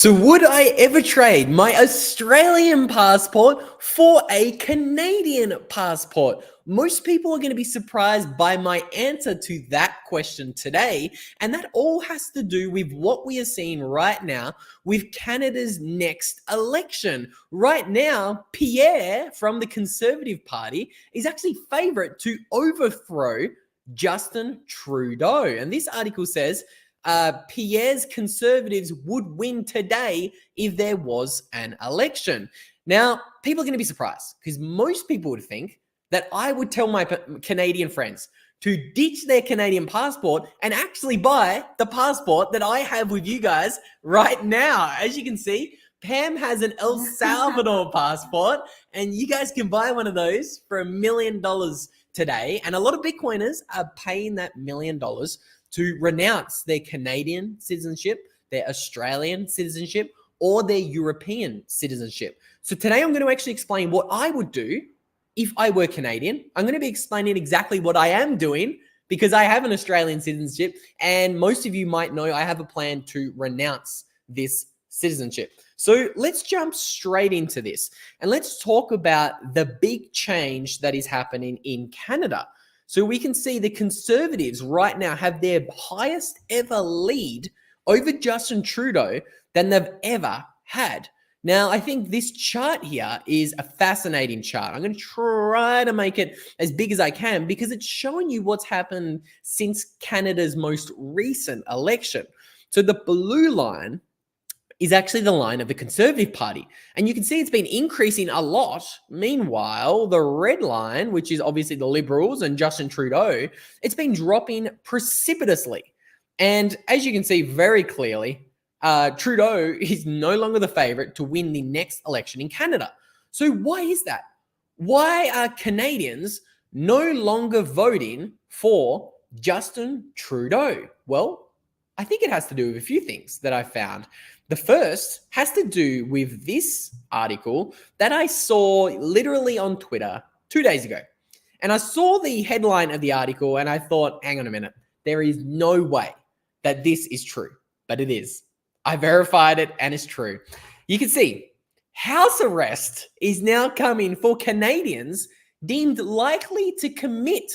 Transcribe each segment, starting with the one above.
So would I ever trade my Australian passport for a Canadian passport? Most people are going to be surprised by my answer to that question today. And that all has to do with what we are seeing right now with Canada's next election. Right now, Pierre from the Conservative Party is actually favorite to overthrow Justin Trudeau. And this article says, Pierre's Conservatives would win today if there was an election. Now, people are going to be surprised because most people would think that I would tell my Canadian friends to ditch their Canadian passport and actually buy the passport that I have with you guys right now. As you can see, Pam has an El Salvador passport, and you guys can buy one of those for $1 million today. And a lot of Bitcoiners are paying that $1 million to renounce their Canadian citizenship, their Australian citizenship, or their European citizenship. So today I'm going to actually explain what I would do if I were Canadian. I'm going to be explaining exactly what I am doing because I have an Australian citizenship, and most of you might know I have a plan to renounce this citizenship. So let's jump straight into this, and let's talk about the big change that is happening in Canada. So we can see the Conservatives right now have their highest ever lead over Justin Trudeau than they've ever had. Now, I think this chart here is a fascinating chart. I'm going to try to make it as big as I can because it's showing you what's happened since Canada's most recent election. So the blue line is actually the line of the Conservative Party. And you can see it's been increasing a lot. Meanwhile, the red line, which is obviously the Liberals and Justin Trudeau, it's been dropping precipitously. And as you can see very clearly, Trudeau is no longer the favorite to win the next election in Canada. So why is that? Why are Canadians no longer voting for Justin Trudeau? Well, I think it has to do with a few things that I found. The first has to do with this article that I saw literally on Twitter 2 days ago. And I saw the headline of the article and I thought, hang on a minute, there is no way that this is true, but it is. I verified it and it's true. You can see house arrest is now coming for Canadians deemed likely to commit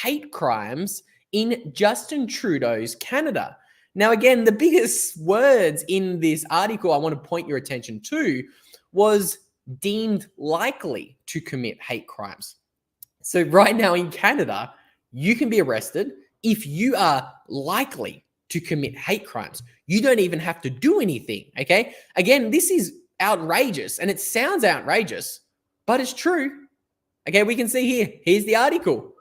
hate crimes in Justin Trudeau's Canada. Now, again, the biggest words in this article I want to point your attention to was deemed likely to commit hate crimes. So right now in Canada, you can be arrested if you are likely to commit hate crimes. You don't even have to do anything, okay? Again, this is outrageous, and it sounds outrageous, but it's true. Okay, we can see here. Here's the article.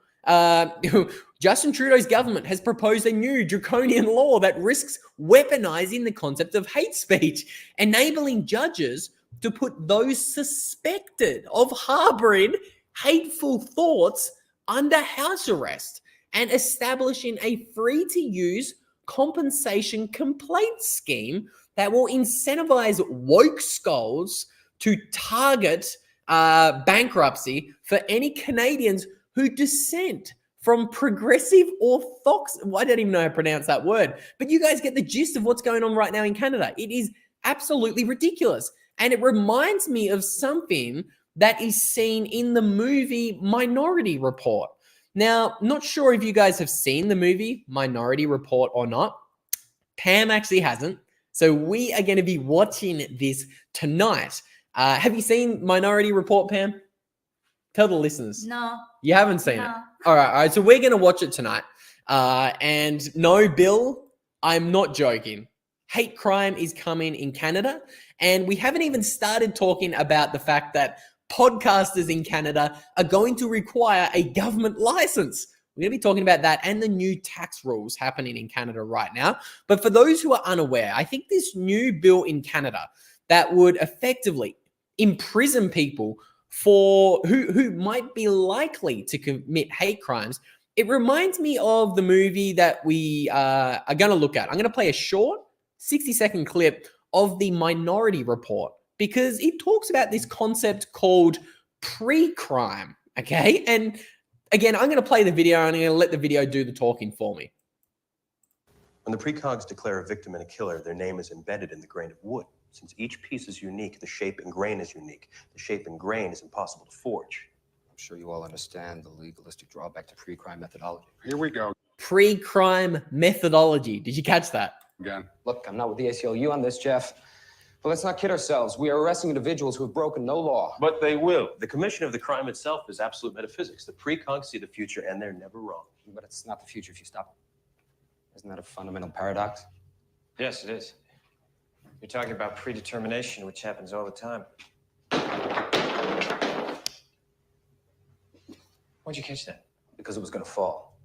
Justin Trudeau's government has proposed a new draconian law that risks weaponizing the concept of hate speech, enabling judges to put those suspected of harboring hateful thoughts under house arrest and establishing a free-to-use compensation complaint scheme that will incentivize woke skulls to target bankruptcy for any Canadians who dissent from progressive orthodoxy. I don't even know how to pronounce that word, but you guys get the gist of what's going on right now in Canada. It is absolutely ridiculous. And it reminds me of something that is seen in the movie Minority Report. Now, not sure if you guys have seen the movie Minority Report or not. Pam actually hasn't. So we are going to be watching this tonight. Have you seen Minority Report, Pam? Tell the listeners. No. You haven't seen it? All right. So we're going to watch it tonight. And no, Bill, I'm not joking. Hate crime is coming in Canada. And we haven't even started talking about the fact that podcasters in Canada are going to require a government license. We're going to be talking about that and the new tax rules happening in Canada right now. But for those who are unaware, I think this new bill in Canada that would effectively imprison people for who might be likely to commit hate crimes, it reminds me of the movie that we are going to look at. I'm going to play a short 60-second clip of the Minority Report because it talks about this concept called pre-crime, okay? And again, I'm going to play the video and I'm going to let the video do the talking for me. When the precogs declare a victim and a killer, their name is embedded in the grain of wood. Since each piece is unique, the shape and grain is unique. The shape and grain is impossible to forge. I'm sure you all understand the legalistic drawback to pre-crime methodology. Here we go Pre-crime methodology. Did you catch that? again. Look, I'm not with the ACLU on this, Jeff. But let's not kid ourselves. We are arresting individuals who have broken no law. But they will. The commission of the crime itself is absolute metaphysics. The precongs see the future, and they're never wrong. But it's not the future if you stop. Isn't that a fundamental paradox? Yes, it is. You're talking about predetermination, which happens all the time. Why'd you catch that? Because it was going to fall.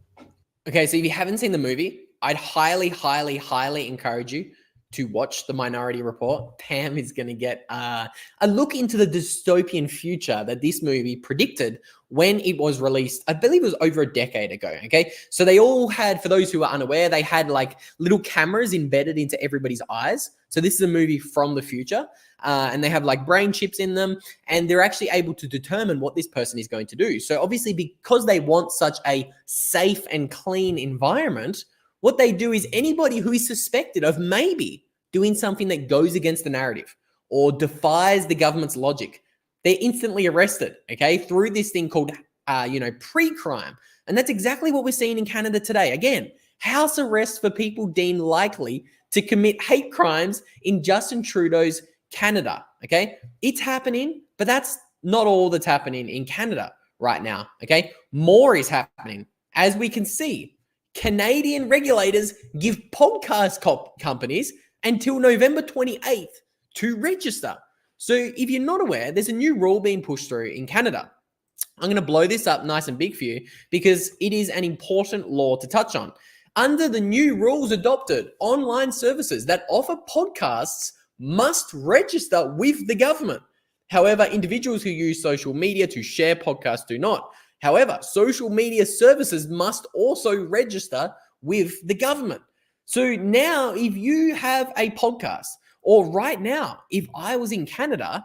Okay, so if you haven't seen the movie, I'd highly, highly, highly encourage you to watch The Minority Report. Pam is going to get a look into the dystopian future that this movie predicted when it was released. I believe it was over a decade ago, okay? So they all had, for those who are unaware, they had like little cameras embedded into everybody's eyes. So this is a movie from the future, and they have like brain chips in them, and they're actually able to determine what this person is going to do. So obviously, because they want such a safe and clean environment, what they do is anybody who is suspected of maybe doing something that goes against the narrative or defies the government's logic, they're instantly arrested, okay, through this thing called, pre-crime. And that's exactly what we're seeing in Canada today. Again, house arrest for people deemed likely to commit hate crimes in Justin Trudeau's Canada, okay? It's happening, but that's not all that's happening in Canada right now, okay? More is happening. As we can see, Canadian regulators give podcast companies until November 28th to register. So if you're not aware, there's a new rule being pushed through in Canada. I'm going to blow this up nice and big for you because it is an important law to touch on. Under the new rules adopted, online services that offer podcasts must register with the government. However, individuals who use social media to share podcasts do not. However, social media services must also register with the government. So now if you have a podcast, or right now, if I was in Canada,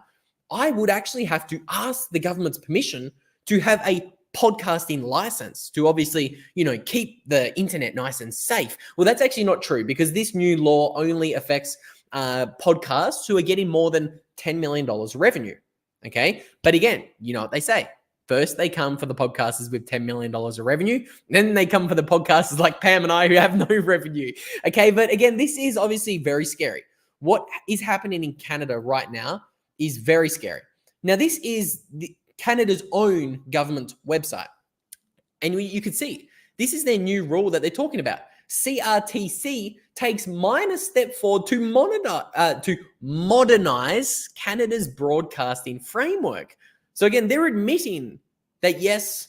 I would actually have to ask the government's permission to have a podcasting license to obviously, keep the internet nice and safe. Well, that's actually not true because this new law only affects podcasts who are getting more than $10 million revenue. Okay. But again, you know what they say. First, they come for the podcasters with $10 million of revenue. Then they come for the podcasters like Pam and I who have no revenue. Okay. But again, this is obviously very scary. What is happening in Canada right now is very scary. Now, this is Canada's own government website. And you can see, this is their new rule that they're talking about. CRTC takes minor step forward to modernize Canada's broadcasting framework. So again, they're admitting that, yes,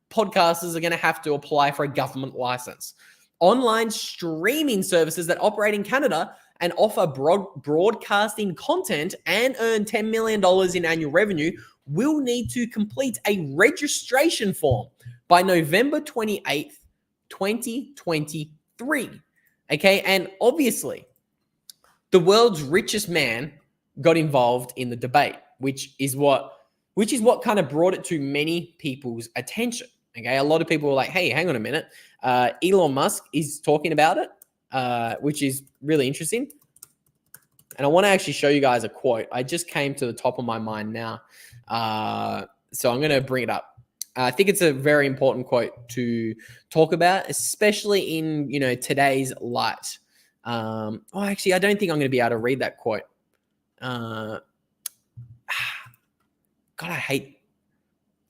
podcasters are going to have to apply for a government license. Online streaming services that operate in Canada and offer broadcasting content and earn $10 million in annual revenue will need to complete a registration form by November 28th, 2023. Okay, and obviously, the world's richest man got involved in the debate, which is what kind of brought it to many people's attention. Okay, a lot of people were like, hey, hang on a minute. Elon Musk is talking about it, which is really interesting. And I want to actually show you guys a quote. I just came to the top of my mind now. So I'm going to bring it up. I think it's a very important quote to talk about, especially in, today's light. Actually, I don't think I'm going to be able to read that quote. God, I hate.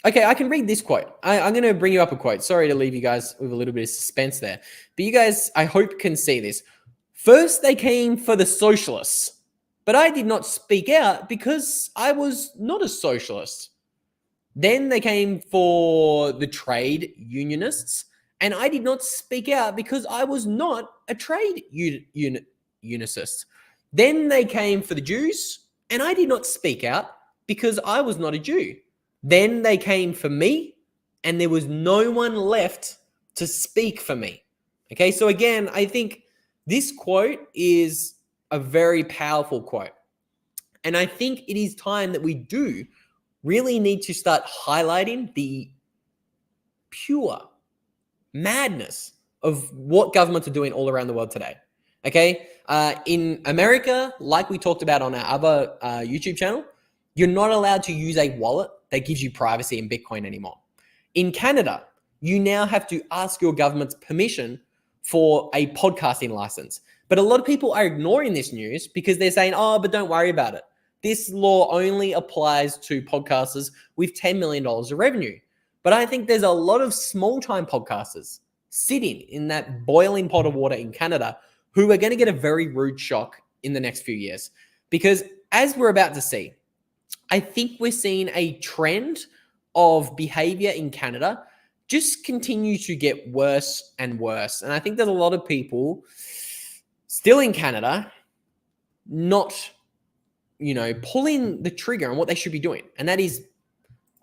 Okay, I can read this quote. I'm going to bring you up a quote. Sorry to leave you guys with a little bit of suspense there. But you guys, I hope, can see this. First, they came for the socialists, but I did not speak out because I was not a socialist. Then they came for the trade unionists, and I did not speak out because I was not a trade unicist. Then they came for the Jews, and I did not speak out because I was not a Jew. Then they came for me, and there was no one left to speak for me. Okay, so again, I think this quote is a very powerful quote. And I think it is time that we do really need to start highlighting the pure madness of what governments are doing all around the world today. Okay. In America, like we talked about on our other YouTube channel, you're not allowed to use a wallet that gives you privacy in Bitcoin anymore. In Canada, you now have to ask your government's permission for a podcasting license. But a lot of people are ignoring this news because they're saying, oh, but don't worry about it. This law only applies to podcasters with $10 million of revenue. But I think there's a lot of small-time podcasters sitting in that boiling pot of water in Canada who are going to get a very rude shock in the next few years. Because as we're about to see, I think we're seeing a trend of behavior in Canada just continue to get worse and worse. And I think there's a lot of people still in Canada not, pulling the trigger on what they should be doing. And that is,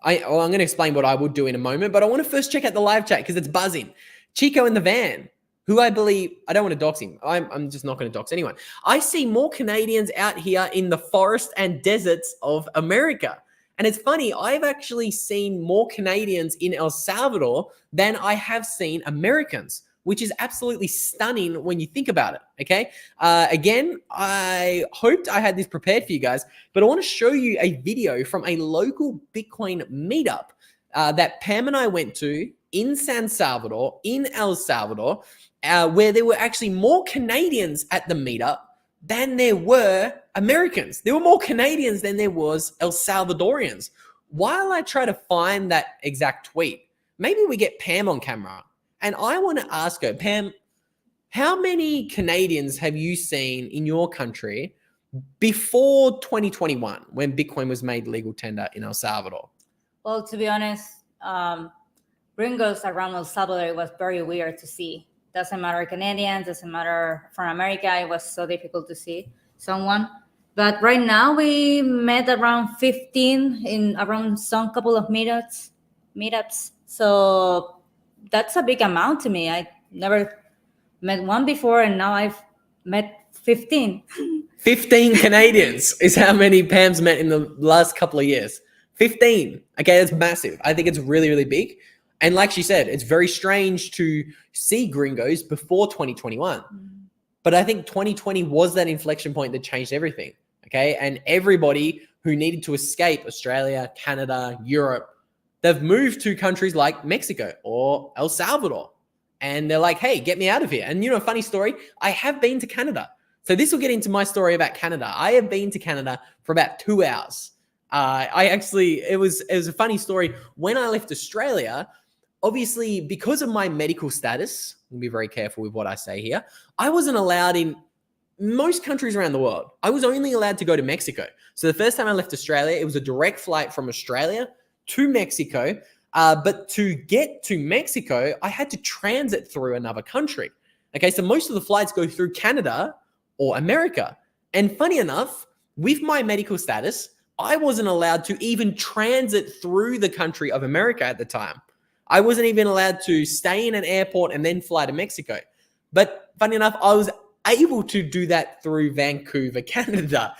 I'm going to explain what I would do in a moment, but I want to first check out the live chat because it's buzzing. Chico in the van, who I believe, I don't want to dox him. I'm just not going to dox anyone. I see more Canadians out here in the forest and deserts of America. And it's funny, I've actually seen more Canadians in El Salvador than I have seen Americans, which is absolutely stunning when you think about it, okay? Again, I hoped I had this prepared for you guys, but I want to show you a video from a local Bitcoin meetup that Pam and I went to in San Salvador, in El Salvador, where there were actually more Canadians at the meetup than there were Americans. There were more Canadians than there was El Salvadorians. While I try to find that exact tweet, maybe we get Pam on camera. And I want to ask her, Pam, how many Canadians have you seen in your country before 2021 when Bitcoin was made legal tender in El Salvador? Well, to be honest, gringos around El Salvador, it was very weird to see. Doesn't matter Canadians, doesn't matter from America. It was so difficult to see someone. But right now we met around 15 in around some couple of meetups. So that's a big amount to me. I never met one before, and now I've met 15. 15 Canadians is how many Pam's met in the last couple of years. 15. Okay, that's massive. I think it's really, really big. And like she said, it's very strange to see gringos before 2021. But I think 2020 was that inflection point that changed everything. Okay. And everybody who needed to escape Australia, Canada, Europe, they've moved to countries like Mexico or El Salvador. And they're like, hey, get me out of here. And a funny story, I have been to Canada. So this will get into my story about Canada. I have been to Canada for about 2 hours. It was a funny story. When I left Australia, obviously, because of my medical status, I'll be very careful with what I say here, I wasn't allowed in most countries around the world. I was only allowed to go to Mexico. So the first time I left Australia, it was a direct flight from Australia to Mexico. But to get to Mexico, I had to transit through another country. Okay, so most of the flights go through Canada or America. And funny enough, with my medical status, I wasn't allowed to even transit through the country of America at the time. I wasn't even allowed to stay in an airport and then fly to Mexico. But funny enough, I was able to do that through Vancouver, Canada.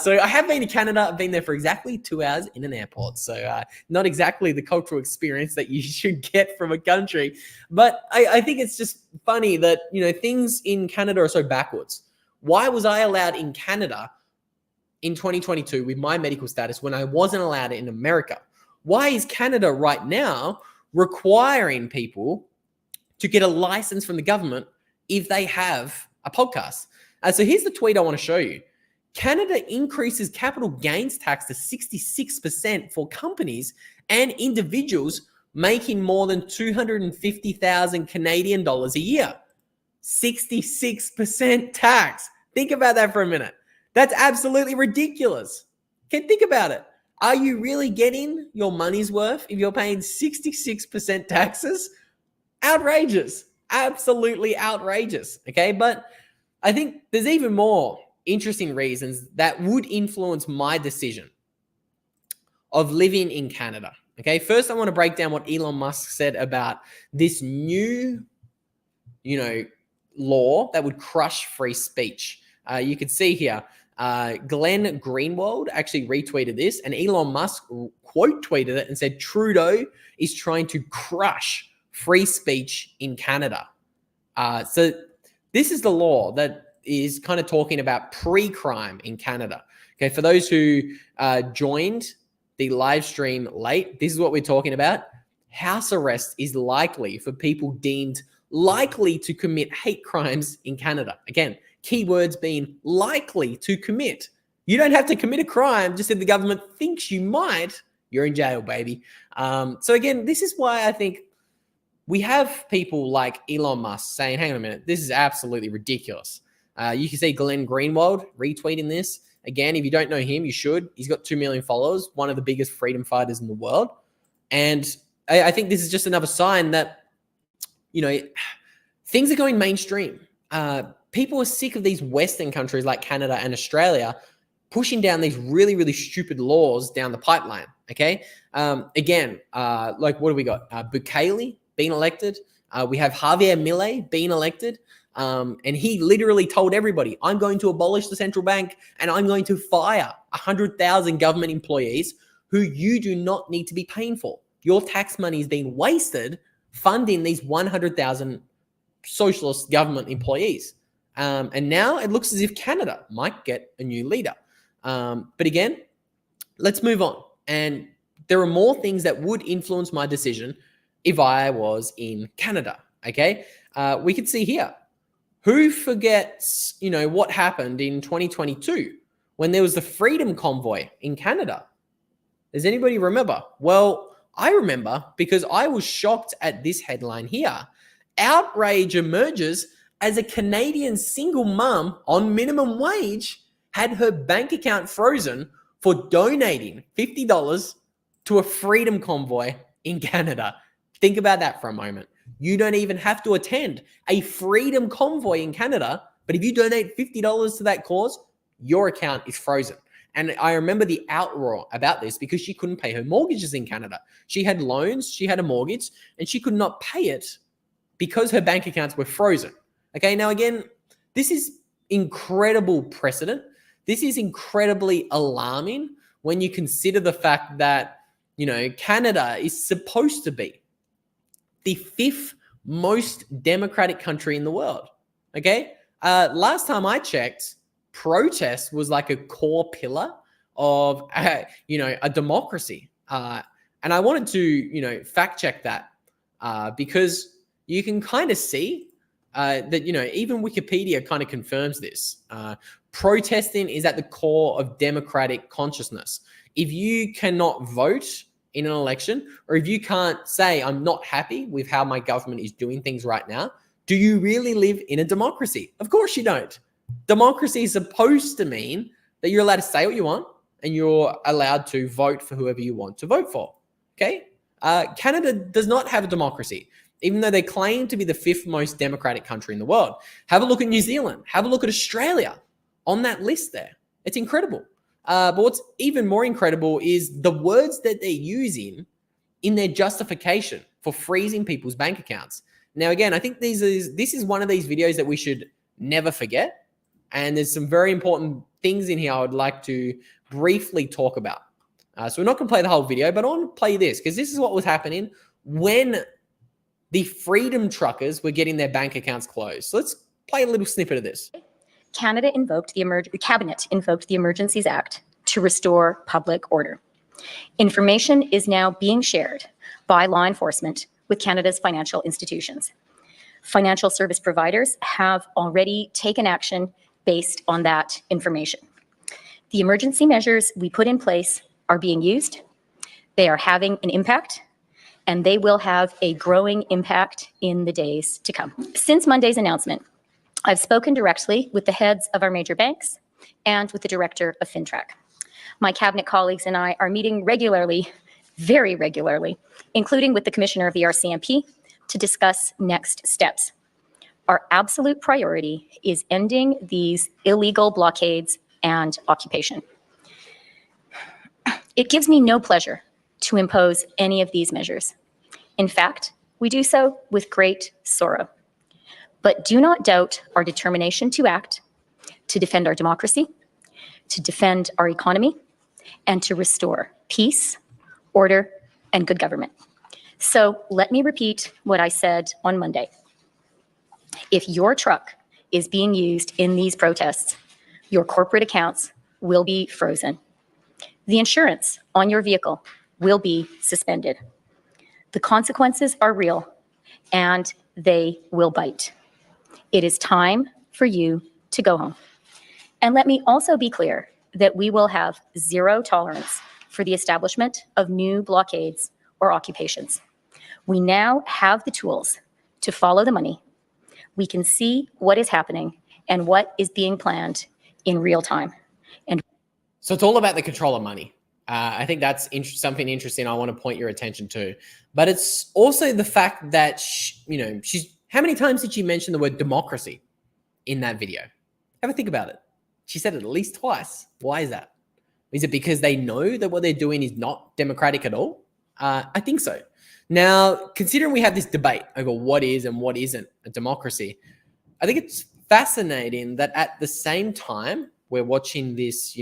So I have been to Canada. I've been there for exactly 2 hours in an airport. So not exactly the cultural experience that you should get from a country. But I think it's just funny that, things in Canada are so backwards. Why was I allowed in Canada in 2022 with my medical status when I wasn't allowed in America? Why is Canada right now requiring people to get a license from the government if they have a podcast? So here's the tweet I want to show you. Canada increases capital gains tax to 66% for companies and individuals making more than 250,000 Canadian dollars a year. 66% tax. Think about that for a minute. That's absolutely ridiculous. Okay, think about it. Are you really getting your money's worth if you're paying 66% taxes? Outrageous. Absolutely outrageous. Okay, but I think there's even more interesting reasons that would influence my decision of living in Canada. Okay, first I want to break down what Elon Musk said about this new, law that would crush free speech. You can see here, Glenn Greenwald actually retweeted this, and Elon Musk quote tweeted it and said Trudeau is trying to crush free speech in Canada. So this is the law that is kind of talking about pre-crime in Canada. Okay, for those who joined the live stream late, this is what we're talking about. House arrest is likely for people deemed likely to commit hate crimes in Canada. Again, keywords being likely to commit. You don't have to commit a crime, just if the government thinks you might, you're in jail, baby. So again, this is why I think we have people like Elon Musk saying, hang on a minute, this is absolutely ridiculous. You can see Glenn Greenwald retweeting this. Again, if you don't know him, you should. He's got 2 million followers, one of the biggest freedom fighters in the world. And I think this is just another sign that, you know, things are going mainstream. People are sick of these Western countries like Canada and Australia pushing down these really, really stupid laws down the pipeline, okay? Again, like what do we got? Bukele being elected. We have Javier Milei being elected. And he literally told everybody, I'm going to abolish the central bank and I'm going to fire 100,000 government employees who you do not need to be paying for. Your tax money is being wasted funding these 100,000 socialist government employees. And now it looks as if Canada might get a new leader. But again, let's move on. And there are more things that would influence my decision if I was in Canada, okay? We could see here. Who forgets, you know, what happened in 2022 when there was the Freedom Convoy in Canada? Does anybody remember? Well, I remember because I was shocked at this headline here. Outrage emerges as a Canadian single mum on minimum wage had her bank account frozen for donating $50 to a Freedom Convoy in Canada. Think about that for a moment. You don't even have to attend a Freedom Convoy in Canada, but if you donate $50 to that cause, your account is frozen. And I remember the outroar about this because she couldn't pay her mortgages in Canada. She had loans, she had a mortgage, and she could not pay it because her bank accounts were frozen. Okay, now again, this is incredible precedent. This is incredibly alarming when you consider the fact that, you know, Canada is supposed to be the 5th most democratic country in the world, okay? Last time I checked, protest was like a core pillar of, you know, a democracy. And I wanted to, you know, fact check that because you can kind of see that, you know, even Wikipedia kind of confirms this. Protesting is at the core of democratic consciousness. If you cannot vote in an election, or if you can't say, I'm not happy with how my government is doing things right now, do you really live in a democracy? Of course you don't. Democracy is supposed to mean that you're allowed to say what you want and you're allowed to vote for whoever you want to vote for, okay? Canada does not have a democracy, even though they claim to be the 5th most democratic country in the world. Have a look at New Zealand. Have a look at Australia on that list there. It's incredible. But what's even more incredible is the words that they're using in their justification for freezing people's bank accounts. Now, again, I think this is one of these videos that we should never forget. And there's some very important things in here I would like to briefly talk about. So we're not going to play the whole video, but I want to play this because this is what was happening when the freedom truckers were getting their bank accounts closed. So let's play a little snippet of this. Cabinet invoked the Emergencies Act to restore public order. Information is now being shared by law enforcement with Canada's financial institutions. Financial service providers have already taken action based on that information. The emergency measures we put in place are being used, they are having an impact, and they will have a growing impact in the days to come. Since Monday's announcement, I've spoken directly with the heads of our major banks and with the director of FinTrack. My cabinet colleagues and I are meeting regularly, very regularly, including with the commissioner of the RCMP, to discuss next steps. Our absolute priority is ending these illegal blockades and occupation. It gives me no pleasure to impose any of these measures. In fact, we do so with great sorrow. But do not doubt our determination to act, to defend our democracy, to defend our economy, and to restore peace, order, and good government. So let me repeat what I said on Monday. If your truck is being used in these protests, your corporate accounts will be frozen. The insurance on your vehicle will be suspended. The consequences are real, and they will bite. It is time for you to go home. And let me also be clear that we will have zero tolerance for the establishment of new blockades or occupations. We now have the tools to follow the money. We can see what is happening and what is being planned in real time. So it's all about the control of money. I think that's something interesting I want to point your attention to. But it's also the fact that, how many times did she mention the word democracy in that video? Have a think about it. She said it at least twice. Why is that? Is it because they know that what they're doing is not democratic at all? I think so. Now, considering we have this debate over what is and what isn't a democracy, I think it's fascinating that at the same time, we're watching this,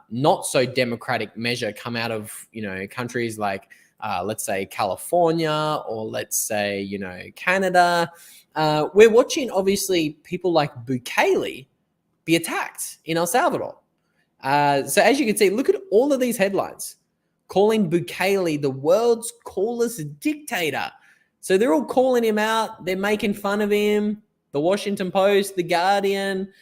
not so democratic measure come out of, countries like, let's say, California, or let's say, Canada. We're watching, obviously, people like Bukele be attacked in El Salvador. So as you can see, look at all of these headlines calling Bukele the world's coolest dictator. So they're all calling him out. They're making fun of him. The Washington Post, The Guardian,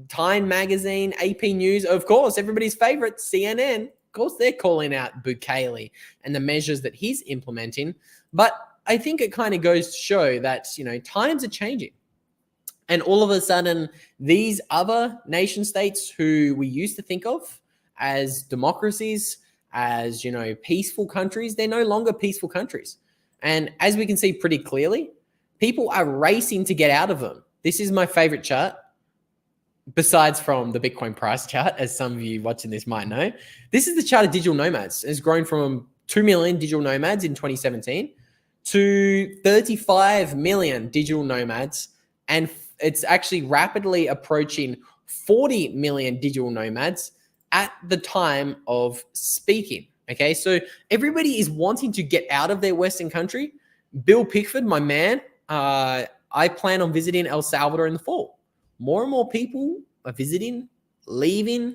Time Magazine, AP News, of course, everybody's favorite, CNN. Of course, they're calling out Bukele and the measures that he's implementing. But I think it kind of goes to show that, times are changing. And all of a sudden, these other nation states who we used to think of as democracies, as, peaceful countries, they're no longer peaceful countries. And as we can see pretty clearly, people are racing to get out of them. This is my favorite chart, besides from the Bitcoin price chart, as some of you watching this might know. This is the chart of digital nomads. It's grown from 2 million digital nomads in 2017 to 35 million digital nomads. And it's actually rapidly approaching 40 million digital nomads at the time of speaking. Okay, so everybody is wanting to get out of their Western country. Bill Pickford, my man, I plan on visiting El Salvador in the fall. More and more people are visiting, leaving,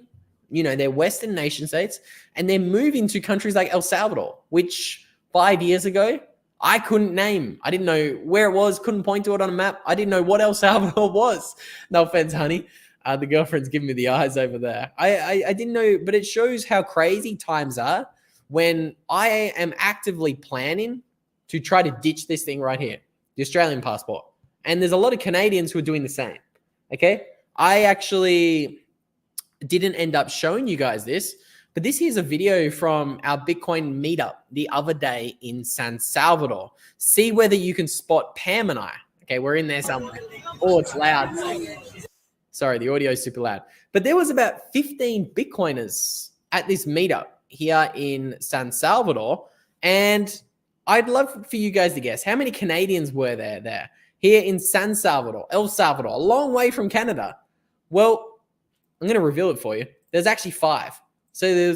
their Western nation states, and they're moving to countries like El Salvador, which 5 years ago, I couldn't name. I didn't know where it was, couldn't point to it on a map. I didn't know what El Salvador was. No offense, honey. The girlfriend's giving me the eyes over there. I didn't know, but it shows how crazy times are when I am actively planning to try to ditch this thing right here, the Australian passport. And there's a lot of Canadians who are doing the same. Okay. I actually didn't end up showing you guys this, but this here's a video from our Bitcoin meetup the other day in San Salvador. See whether you can spot Pam and I. Okay, we're in there somewhere. Oh, it's loud. Sorry, the audio is super loud. But there was about 15 Bitcoiners at this meetup here in San Salvador. And I'd love for you guys to guess, how many Canadians were there? Here in San Salvador, El Salvador, a long way from Canada. Well, I'm going to reveal it for you. There's actually 5. So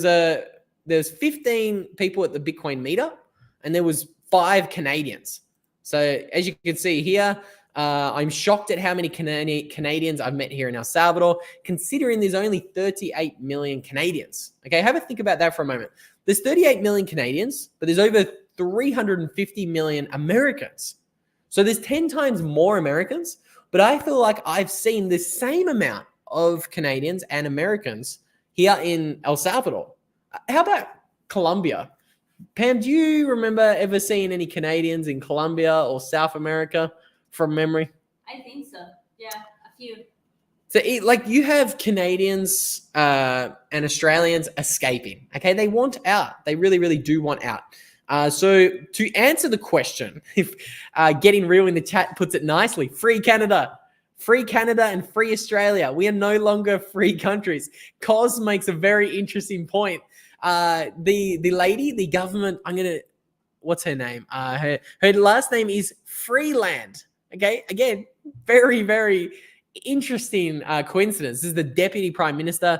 there's 15 people at the Bitcoin meetup, and there was 5 Canadians. So as you can see here, I'm shocked at how many Canadians I've met here in El Salvador, considering there's only 38 million Canadians. Okay, have a think about that for a moment. There's 38 million Canadians, but there's over 350 million Americans. So there's 10 times more Americans, but I feel like I've seen the same amount of Canadians and Americans here in El Salvador. How about Colombia? Pam, do you remember ever seeing any Canadians in Colombia or South America from memory? I think so. Yeah, a few. So you have Canadians and Australians escaping. Okay, they want out. They really, really do want out. So to answer the question, if Getting Real in the chat puts it nicely, free Canada and free Australia. We are no longer free countries. Cos makes a very interesting point. The lady, the government, what's her name? Her last name is Freeland. Okay, again, very, very interesting coincidence. This is the Deputy Prime Minister,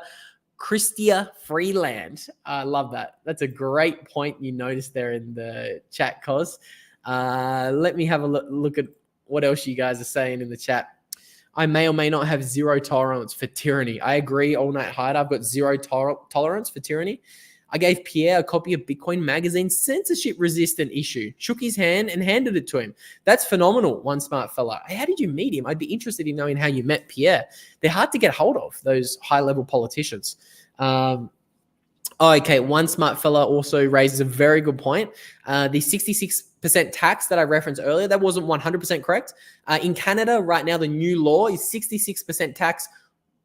Chrystia Freeland. I love that. That's a great point you noticed there in the chat, Cos. Let me have a look at what else you guys are saying in the chat. I may or may not have zero tolerance for tyranny. I agree, All Night Hider. I've got zero tolerance for tyranny. I gave Pierre a copy of Bitcoin Magazine's censorship-resistant issue, shook his hand and handed it to him. That's phenomenal, one smart fella. Hey, how did you meet him? I'd be interested in knowing how you met Pierre. They're hard to get hold of, those high-level politicians. Okay, one smart fella also raises a very good point. The 66% tax that I referenced earlier, that wasn't 100% correct. In Canada, right now, the new law is 66% tax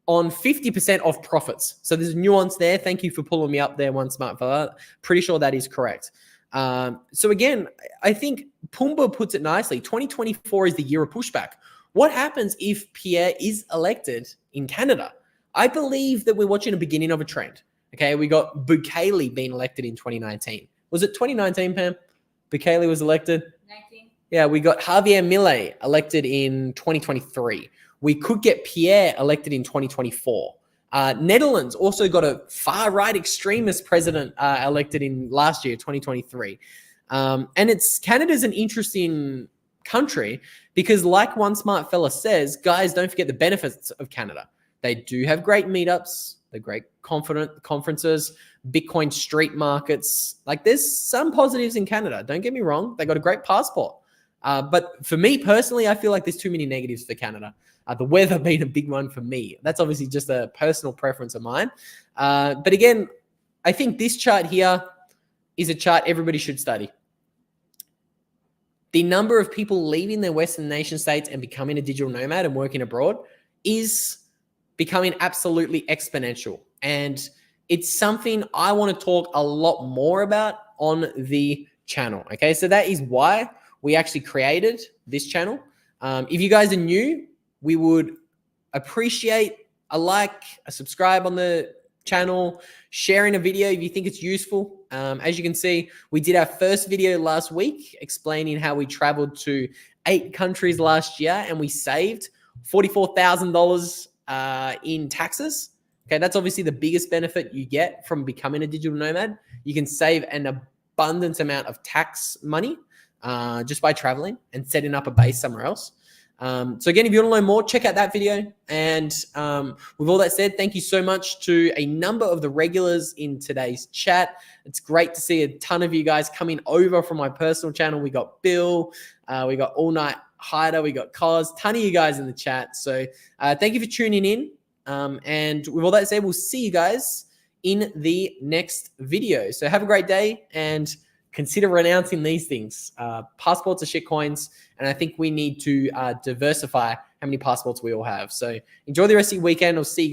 on 50% of profits. So there's a nuance there. Thank you for pulling me up there, one smart fella. Pretty sure that is correct. So again, I think Pumba puts it nicely. 2024 is the year of pushback. What happens if Pierre is elected in Canada? I believe that we're watching a beginning of a trend. Okay, we got Bukele being elected in 2019. Was it 2019, Pam? Bukele was elected? 19. Yeah, we got Javier Milei elected in 2023. We could get Pierre elected in 2024. Netherlands also got a far-right extremist president elected in last year, 2023. And Canada's an interesting country because, like one smart fella says, guys, don't forget the benefits of Canada. They do have great meetups, the great conferences, Bitcoin street markets. Like, there's some positives in Canada. Don't get me wrong. They got a great passport. But for me personally, I feel like there's too many negatives for Canada. The weather being a big one for me. That's obviously just a personal preference of mine. But again, I think this chart here is a chart everybody should study. The number of people leaving their Western nation states and becoming a digital nomad and working abroad is becoming absolutely exponential. And it's something I want to talk a lot more about on the channel. Okay, so that is why we actually created this channel. If you guys are new, we would appreciate a like, a subscribe on the channel, sharing a video if you think it's useful. As you can see, we did our first video last week explaining how we traveled to 8 countries last year and we saved $44,000 in taxes. Okay, that's obviously the biggest benefit you get from becoming a digital nomad. You can save an abundant amount of tax money just by traveling and setting up a base somewhere else. So again, if you want to learn more, check out that video. And with all that said, thank you so much to a number of the regulars in today's chat. It's great to see a ton of you guys coming over from my personal channel. We got Bill, we got All Night Hider, we got Cos, ton of you guys in the chat. So thank you for tuning in. And with all that said, we'll see you guys in the next video. So have a great day and consider renouncing these things. Passports are shit coins, and I think we need to diversify how many passports we all have. So enjoy the rest of your weekend. I'll see you